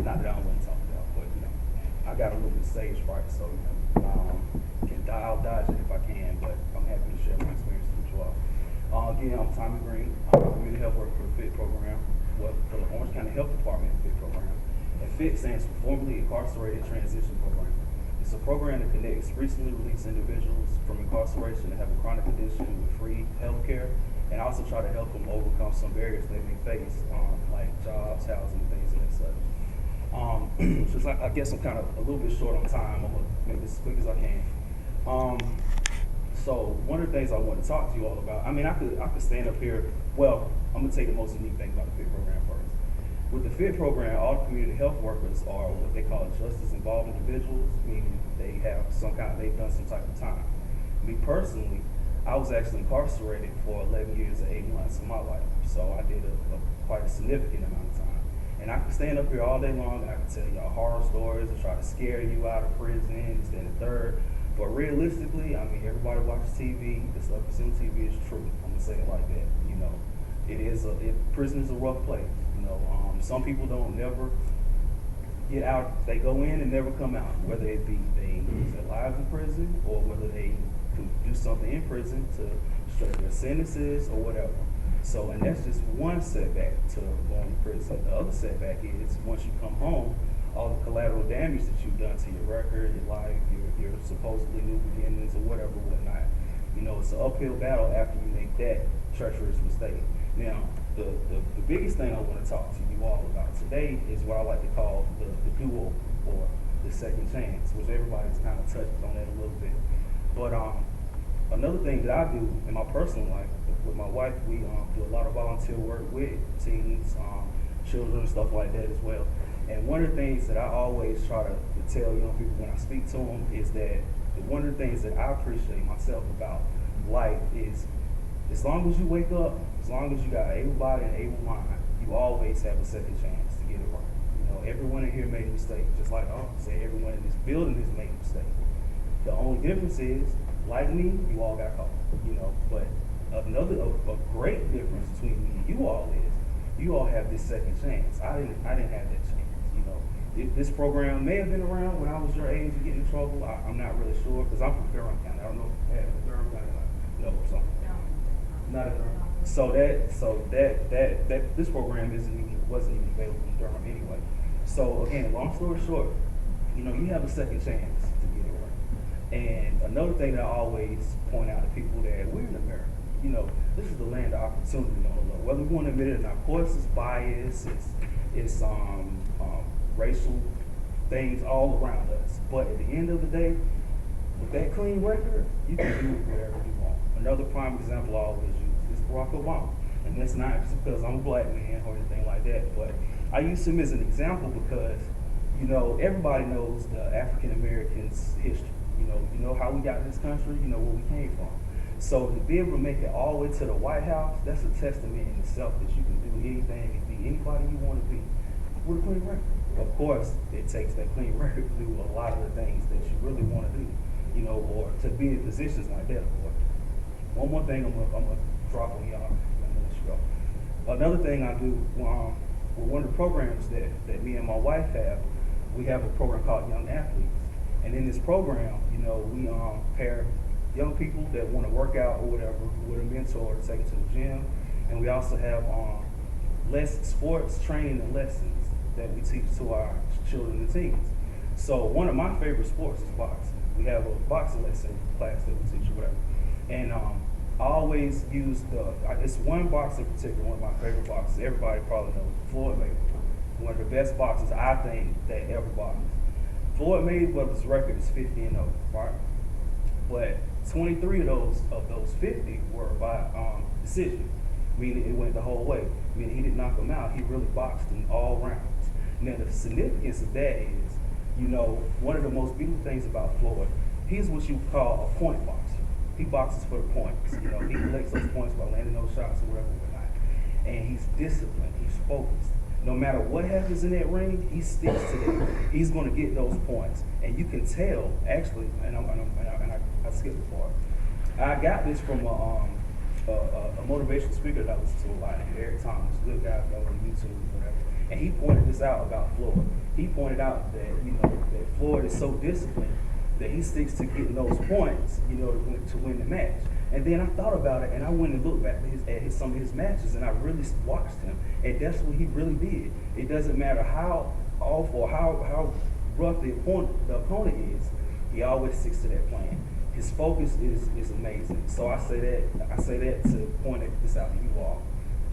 not that I don't want to talk about, but I got a little bit of stage fright, so I'll dodge it if I can, but I'm happy to share my experience with you all. Again, I'm Tommy Green. I'm a community health worker for the FIT program, well, for the Orange County Health Department FIT program. And FIT stands for Formerly Incarcerated Transition Program. It's a program that connects recently released individuals from incarceration that have a chronic condition with free health care, and also try to help them overcome some barriers they may face, like jobs, housing, and things of that such. So I guess I'm kind of a little bit short on time. I'm gonna make this as quick as I can. So one of the things I want to talk to you all about, I mean, I could stand up here. Well, I'm gonna tell you the most unique thing about the FIT program first. With the FIT program, all the community health workers are what they call justice involved individuals, meaning they've done some type of time. Me personally, I was actually incarcerated for 11 years and 8 months of my life, so I did quite a significant amount of time. And I could stand up here all day long and I could tell y'all horror stories and try to scare you out of prison, this, that, and the third. But realistically, I mean, everybody watches TV. The stuff you see on TV is true. I'm gonna say it like that. Prison is a rough place. Some people don't never get out. They go in and never come out. Whether it be they lose their lives in prison, or whether they can do something in prison to straighten their sentences or whatever. So, and that's just one setback to going to prison. The other setback is once you come home, all the collateral damage that you've done to your record, your life, your supposedly new beginnings or whatnot. It's an uphill battle after you make that treacherous mistake. Now, the biggest thing I want to talk to you all about today is what I like to call the duo, or the second chance, which everybody's kind of touched on that a little bit. But another thing that I do in my personal life with my wife, we do a lot of volunteer work with teens, children, and stuff like that as well. And one of the things that I always try to tell young people when I speak to them is that one of the things that I appreciate myself about life is, as long as you wake up, as long as you got an able body and able mind, you always have a second chance to get it right. Everyone in here made a mistake, just like I say, everyone in this building has made a mistake. The only difference is, like me, you all got caught. But a great difference between me and you all is, you all have this second chance. I didn't have that chance. This program may have been around when I was your age and getting in trouble. I'm not really sure, because I'm from Durham County. I don't know if you have a Durham County. No, something. Not a Durham. So that this program wasn't even available in Durham anyway. So again, long story short, you have a second chance to get it right. And another thing that I always point out to people, that we're in America. This is the land of opportunity on the low. Whether we want to admit it or not, of course, it's bias, it's racial things all around us. But at the end of the day, with that clean record, you can do whatever you want. Another prime example I always use is Barack Obama. And that's not just because I'm a black man or anything like that, but I use him as an example because, everybody knows the African Americans' history. You know how we got in this country, where we came from. So to be able to make it all the way to the White House, that's a testament in itself that you can do anything and be anybody you want to be with a clean record. Of course, it takes that clean record to do a lot of the things that you really want to do, or to be in positions like that, of course. One more thing I'm gonna drop on y'all, and I'm gonna let you go. Another thing I do with one of the programs that me and my wife have, we have a program called Young Athletes. And in this program, we pair young people that want to work out or whatever with a mentor to take them to the gym. And we also have sports training and lessons that we teach to our children and teens. So one of my favorite sports is boxing. We have a boxing lesson class that we teach or whatever. And I always use it's one boxer in particular, one of my favorite boxers. Everybody probably knows Floyd Mayweather. One of the best boxers I think that ever boxed. Floyd Mayweather's record is 50-0, right? But 23 of those 50 were by decision, meaning it went the whole way. Meaning he didn't knock him out. He really boxed in all rounds. Now the significance of that is, one of the most beautiful things about Floyd, he's what you call a point boxer. He boxes for the points. He collects those points by landing those shots or whatever. And he's disciplined. He's focused. No matter what happens in that ring, he sticks to that. He's going to get those points, and you can tell. Actually, and I skipped the part. I got this from a motivational speaker that I listen to a lot, Eric Thomas, good guy, on YouTube, whatever. And he pointed this out about Floyd. He pointed out that, that Floyd is so disciplined that he sticks to getting those points, to win the match. And then I thought about it, and I went and looked back at some of his matches, and I really watched him, and that's what he really did. It doesn't matter how off or how rough the opponent is, he always sticks to that plan. His focus is amazing. So I say that to point this out to you all.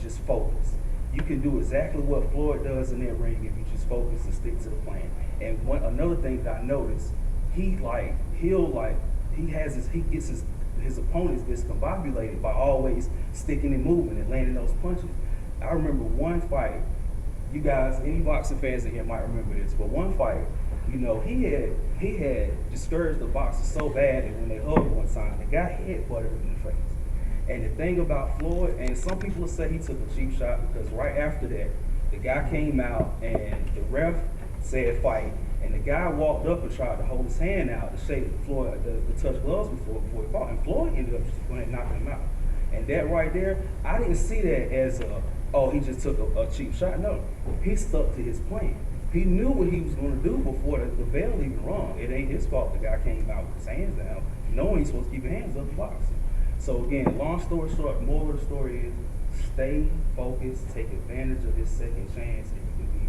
Just focus. You can do exactly what Floyd does in that ring if you just focus and stick to the plan. And another thing that I noticed, he gets his opponents discombobulated by always sticking and moving and landing those punches. I remember one fight, you guys, any boxing fans in here might remember this, but one fight, he had discouraged the boxer so bad that when they hugged one time, the guy headbutted him in the face. And the thing about Floyd, and some people will say he took a cheap shot because right after that, the guy came out and the ref said fight, and the guy walked up and tried to hold his hand out to shake Floyd, to touch gloves before he fought, and Floyd ended up just going and knocking him out. And that right there, I didn't see that as he just took a cheap shot. No, he stuck to his plan. He knew what he was going to do before the bell even rung. It ain't his fault the guy came out with his hands down, knowing he's supposed to keep his hands up in boxing. So again, long story short, moral of the story is stay focused, take advantage of this second chance, and you can be